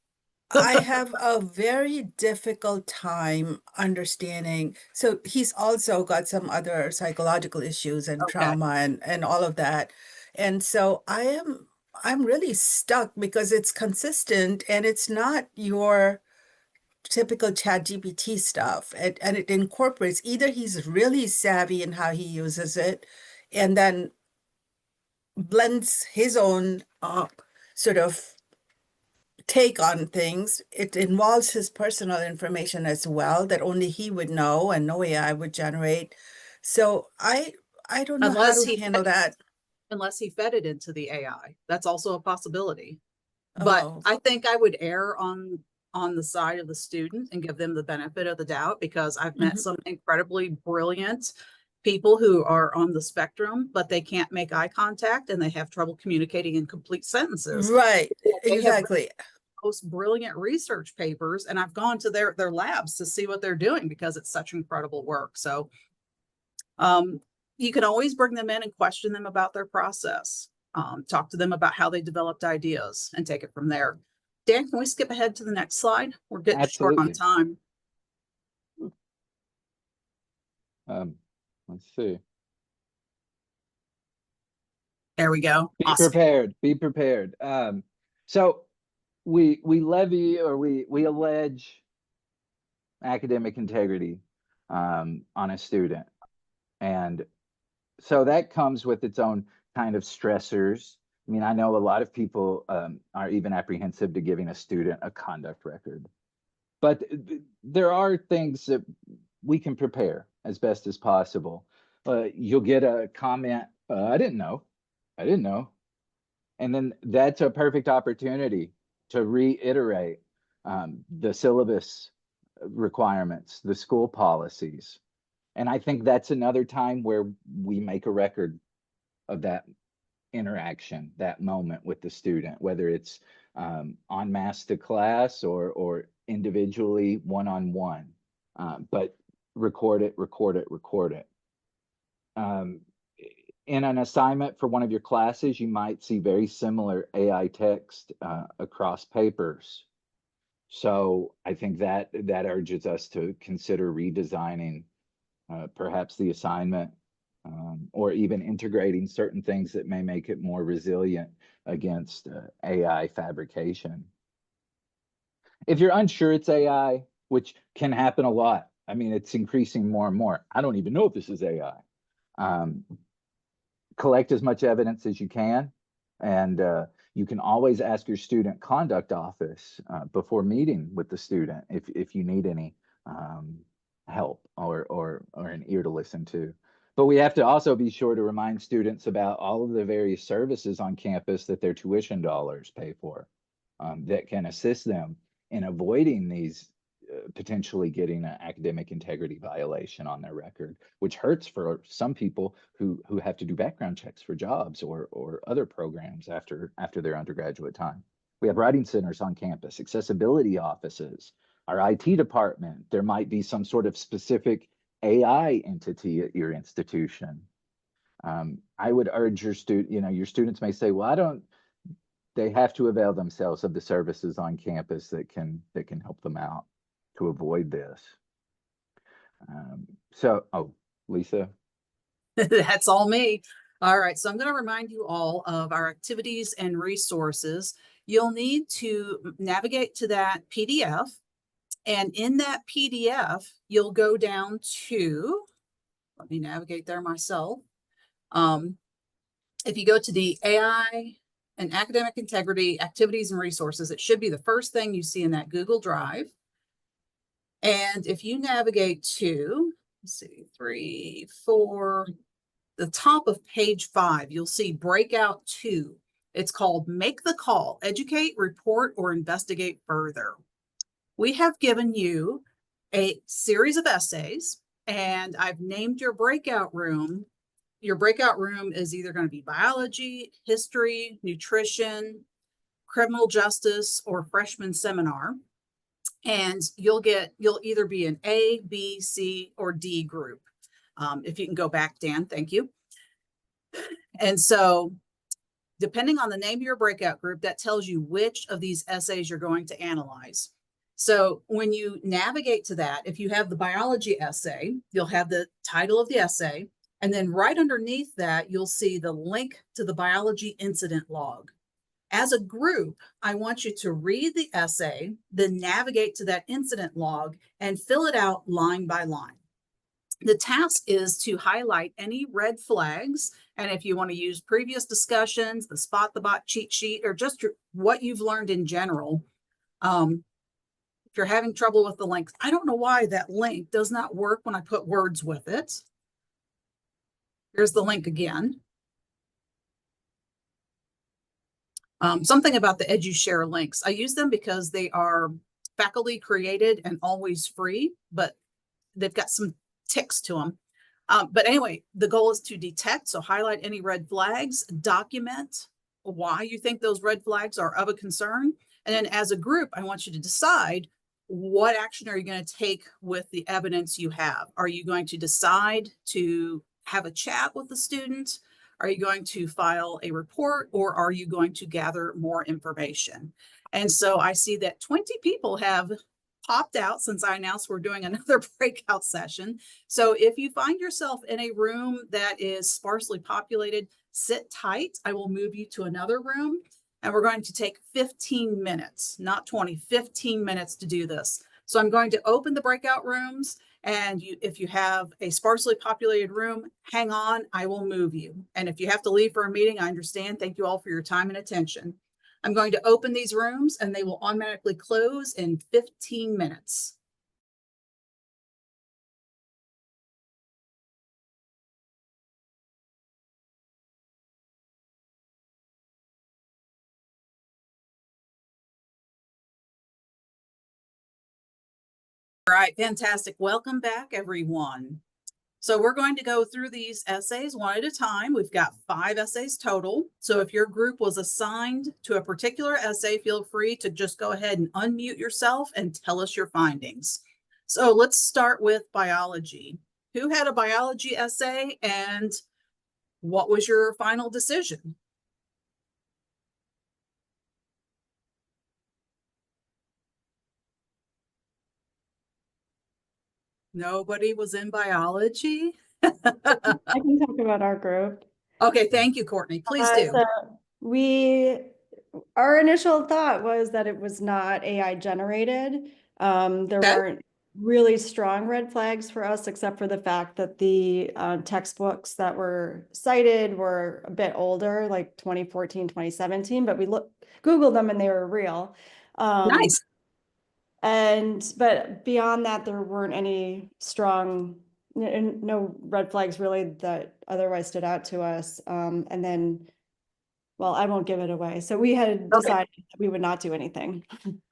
I have a very difficult time understanding. So he's also got some other psychological issues and trauma and all of that. And so I'm really stuck because it's consistent and it's not your typical ChatGPT stuff. And it incorporates either he's really savvy in how he uses it and then blends his own sort of take on things. It involves his personal information as well that only he would know and no AI would generate. So I don't know how to handle that. Unless he fed it into the AI. That's also a possibility. But I think I would err on the side of the student and give them the benefit of the doubt because I've met some incredibly brilliant people who are on the spectrum, but they can't make eye contact and they have trouble communicating in complete sentences. Right, exactly. Most brilliant research papers, and I've gone to their labs to see what they're doing because it's such incredible work. So You can always bring them in and question them about their process. Talk to them about how they developed ideas and take it from there. Dan, can we skip ahead to the next slide? We're getting short on Absolutely. time. Let's see. There we go. Be Awesome. prepared. Be prepared. So we levy or we allege academic integrity on a student, and so that comes with its own kind of stressors. I mean, I know a lot of people are even apprehensive to giving a student a conduct record, but there are things that we can prepare as best as possible. You'll get a comment, I didn't know. And then that's a perfect opportunity to reiterate the syllabus requirements, the school policies. And I think that's another time where we make a record of that interaction, that moment with the student, whether it's en masse to class or individually one-on-one. But record it. In an assignment for one of your classes, you might see very similar AI text across papers. So I think that urges us to consider redesigning perhaps the assignment or even integrating certain things that may make it more resilient against AI fabrication. If you're unsure it's AI, which can happen a lot, I mean, it's increasing more and more. I don't even know if this is AI. Collect as much evidence as you can, and you can always ask your student conduct office before meeting with the student if you need any help or an ear to listen to. But we have to also be sure to remind students about all of the various services on campus that their tuition dollars pay for that can assist them in avoiding these potentially getting an academic integrity violation on their record, which hurts for some people who have to do background checks for jobs or other programs after their undergraduate time. We have writing centers on campus, accessibility offices, our IT department. There might be some sort of specific AI entity at your institution. I would urge your students may say, well, they have to avail themselves of the services on campus that can help them out to avoid this. Lisa. That's all me. All right, so I'm going to remind you all of our activities and resources. You'll need to navigate to that PDF, and in that PDF, you'll go down to, let me navigate there myself. If you go to the AI and academic integrity activities and resources, it should be the first thing you see in that Google Drive. And if you navigate to, let's see, 3, 4, the top of page 5, you'll see breakout 2. It's called Make the Call, Educate, Report, or Investigate Further. We have given you a series of essays, and I've named your breakout room. Your breakout room is either going to be biology, history, nutrition, criminal justice, or freshman seminar. And you'll either be an A, B, C, or D group. If you can go back, Dan, thank you. And so depending on the name of your breakout group, that tells you which of these essays you're going to analyze. So when you navigate to that, if you have the biology essay, you'll have the title of the essay. And then right underneath that, you'll see the link to the biology incident log. As a group, I want you to read the essay, then navigate to that incident log and fill it out line by line. The task is to highlight any red flags. And if you want to use previous discussions, the Spot the Bot cheat sheet, or just what you've learned in general, if you're having trouble with the links, I don't know why that link does not work when I put words with it. Here's the link again. Something about the EduShare links. I use them because they are faculty created and always free, but they've got some ticks to them. But anyway, the goal is to detect, so highlight any red flags, document why you think those red flags are of a concern. And then as a group, I want you to decide what action are you going to take with the evidence you have. Are you going to decide to have a chat with the student? Are you going to file a report, or are you going to gather more information? And so I see that 20 people have popped out since I announced we're doing another breakout session. So if you find yourself in a room that is sparsely populated, sit tight. I will move you to another room, and we're going to take 15 minutes, not 20, 15 minutes to do this. So I'm going to open the breakout rooms, and if you have a sparsely populated room, hang on, I will move you. And if you have to leave for a meeting, I understand. Thank you all for your time and attention. I'm going to open these rooms, and they will automatically close in 15 minutes. All right, fantastic. Welcome back, everyone. So we're going to go through these essays one at a time. We've got 5 essays total. So if your group was assigned to a particular essay, feel free to just go ahead and unmute yourself and tell us your findings. So let's start with biology. Who had a biology essay, and what was your final decision? Nobody was in biology? I can talk about our group. Okay, thank you, Courtney. Please do. So our initial thought was that it was not AI generated. There weren't really strong red flags for us, except for the fact that the textbooks that were cited were a bit older, like 2014, 2017, but we Googled them and they were real. Nice. But beyond that, there weren't any strong, no red flags really that otherwise stood out to us. And then, well, I won't give it away. So we had decided that we would not do anything.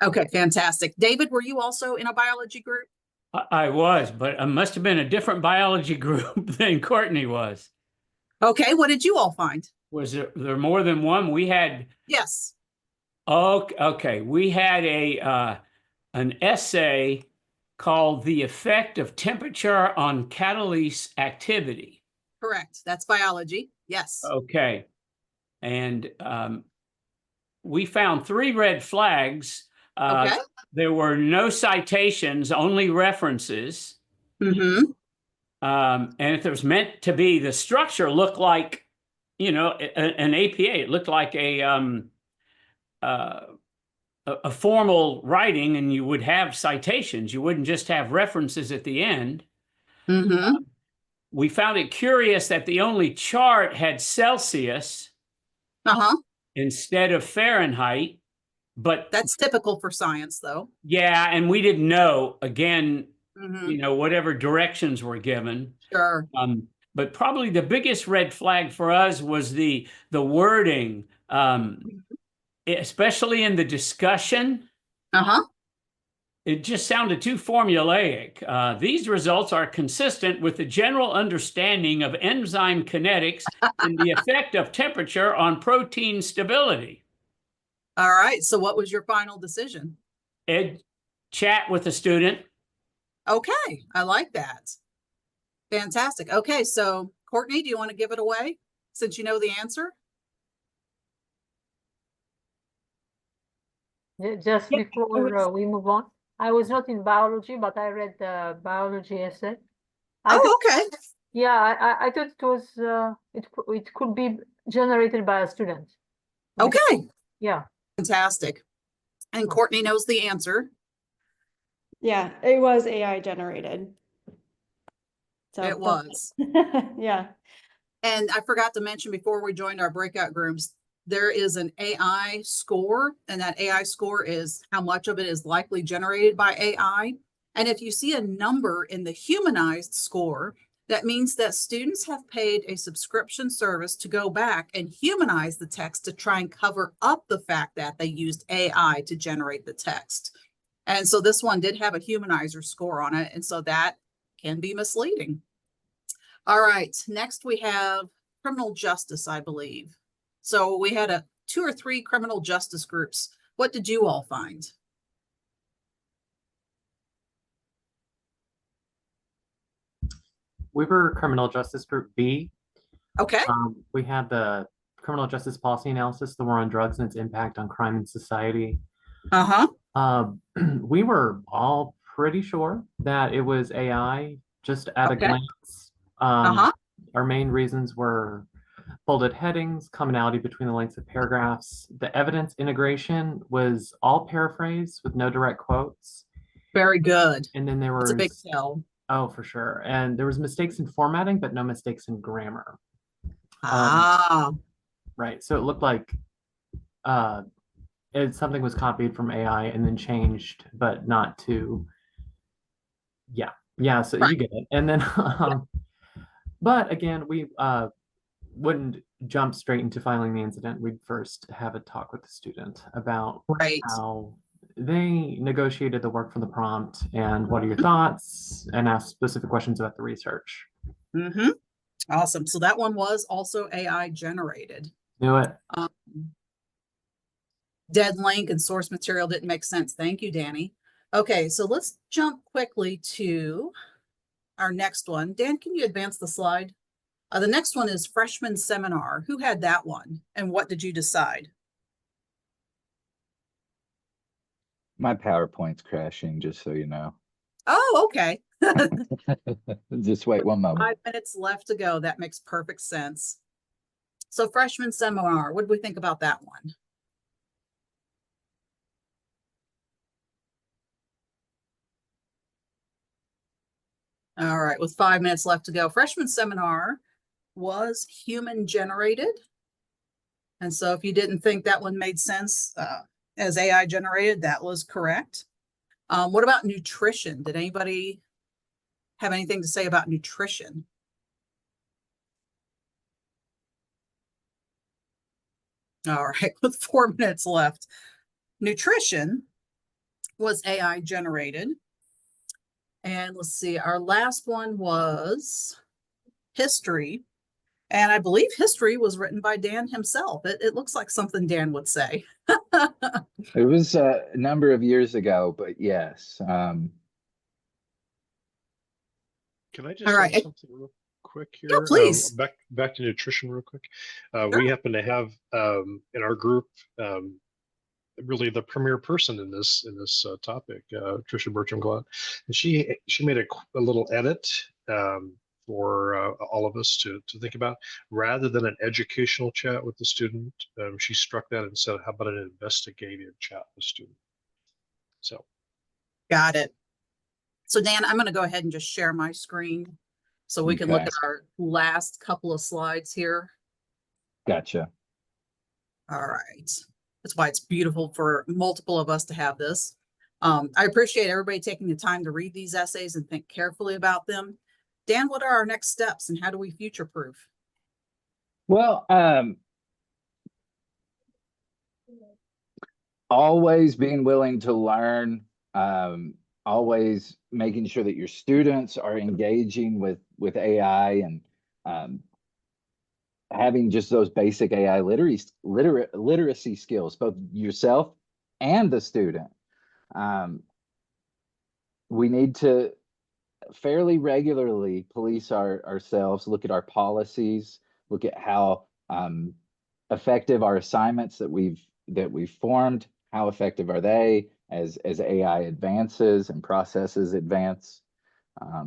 Okay, fantastic. David, were you also in a biology group? I was, but I must have been a different biology group than Courtney was. Okay, what did you all find? Was there more than one? We had. Yes. Okay. We had an essay called "The Effect of Temperature on Catalyst Activity." Correct. That's biology. Yes. Okay. And we found 3 red flags. Okay. There were no citations, only references. Mm-hmm. And if there was meant to be, the structure looked like, an APA. It looked like a formal writing, and you would have citations. You wouldn't just have references at the end. Mm-hmm. We found it curious that the only chart had Celsius instead of Fahrenheit. But that's typical for science, though. Yeah, and we didn't know, again, whatever directions were given. Sure. But probably the biggest red flag for us was the wording, especially in the discussion. It just sounded too formulaic. These results are consistent with the general understanding of enzyme kinetics and the effect of temperature on protein stability. All right. So what was your final decision? Chat with the student. Okay. I like that. Fantastic. Okay. So Courtney, do you want to give it away since you know the answer? Just before we move on, I was not in biology, but I read the biology essay. Okay. Yeah, I thought it was it could be generated by a student. Okay. Yeah. Fantastic. And Courtney knows the answer. Yeah, it was AI generated. So it was. Yeah. And I forgot to mention before we joined our breakout groups, there is an AI score, and that AI score is how much of it is likely generated by AI. And if you see a number in the humanized score, that means that students have paid a subscription service to go back and humanize the text to try and cover up the fact that they used AI to generate the text. And so this one did have a humanizer score on it, and so that can be misleading. All right, next we have criminal justice, I believe. So we had 2 or 3 criminal justice groups. What did you all find? We were criminal justice group B. Okay. We had the criminal justice policy analysis, the war on drugs and its impact on crime and society. We were all pretty sure that it was AI just at a glance. Our main reasons were bolded headings, commonality between the lengths of paragraphs. The evidence integration was all paraphrase with no direct quotes. Very good. And then there was a big tell. Oh, for sure. And there was mistakes in formatting, but no mistakes in grammar. Right. So it looked like something was copied from AI and then changed, but not to. Yeah. So you get it. And then, but again, we wouldn't jump straight into filing the incident. We'd first have a talk with the student about how they negotiated the work from the prompt and what are your thoughts, and ask specific questions about the research. Awesome. So that one was also AI generated. Knew it. Dead link and source material didn't make sense. Thank you, Danny. Okay, so let's jump quickly to our next one. Dan, can you advance the slide? The next one is freshman seminar. Who had that one, and what did you decide? My PowerPoint's crashing, just so you know. Oh, okay. Just wait one moment. 5 minutes left to go. That makes perfect sense. So freshman seminar, what did we think about that one? All right, with 5 minutes left to go. Freshman seminar was human generated. And so if you didn't think that one made sense as AI generated, that was correct. What about nutrition? Did anybody have anything to say about nutrition? All right, with 4 minutes left. Nutrition was AI generated. And let's see, our last one was history. And I believe history was written by Dan himself. It looks like something Dan would say. It was a number of years ago, but yes. Can I just say something real quick here? Yeah, please. Back to nutrition real quick. Sure. We happen to have in our group really the premier person in this topic, Tricia Bertram-Glott, and she made a little edit for all of us to think about. Rather than an educational chat with the student, she struck that and said, "How about an investigative chat with the student?" So, got it. So Dan, I'm going to go ahead and just share my screen so we can look at our last couple of slides here. Gotcha. All right. That's why it's beautiful for multiple of us to have this. I appreciate everybody taking the time to read these essays and think carefully about them. Dan, what are our next steps and how do we future-proof? Well, always being willing to learn, always making sure that your students are engaging with AI and having just those basic AI literacy skills, both yourself and the student. We need to fairly regularly police ourselves, look at our policies, look at how effective our assignments that we've formed, how effective are they as AI advances and processes advance.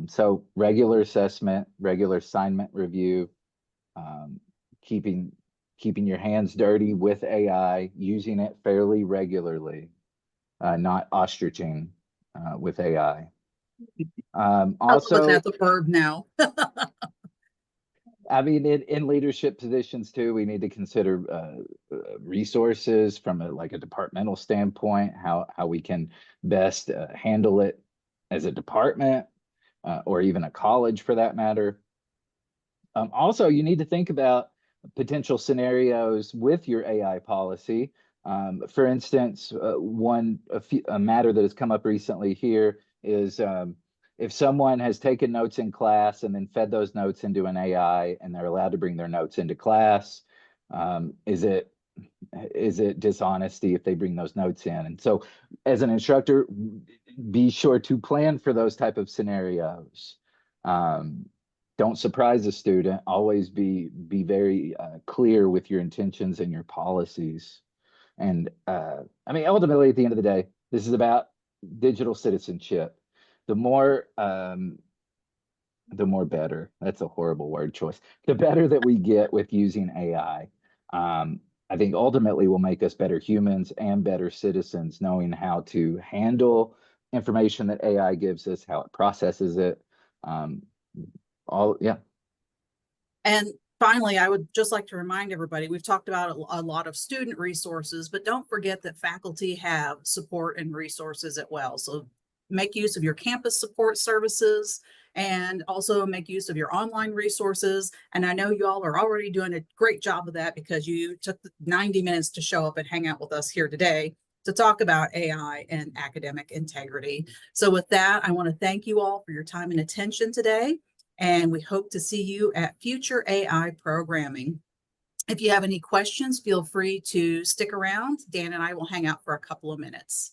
So regular assessment, regular assignment review, keeping your hands dirty with AI, using it fairly regularly, not ostriching with AI. Also, that's a verb now. I mean, in leadership positions too, we need to consider resources from a departmental standpoint, how we can best handle it as a department or even a college for that matter. Also, you need to think about potential scenarios with your AI policy. For instance, a matter that has come up recently here is if someone has taken notes in class and then fed those notes into an AI and they're allowed to bring their notes into class, is it dishonesty if they bring those notes in? And so as an instructor, be sure to plan for those type of scenarios. don't surprise a student. Always be very clear with your intentions and your policies. And I mean, ultimately, at the end of the day, this is about digital citizenship. The more better. That's a horrible word choice. The better that we get with using AI, I think ultimately will make us better humans and better citizens, knowing how to handle information that AI gives us, how it processes it. Yeah. And finally, I would just like to remind everybody, we've talked about a lot of student resources, but don't forget that faculty have support and resources as well. So make use of your campus support services and also make use of your online resources. And I know you all are already doing a great job of that because you took 90 minutes to show up and hang out with us here today to talk about AI and academic integrity. So with that, I want to thank you all for your time and attention today. And we hope to see you at future AI programming. If you have any questions, feel free to stick around. Dan and I will hang out for a couple of minutes.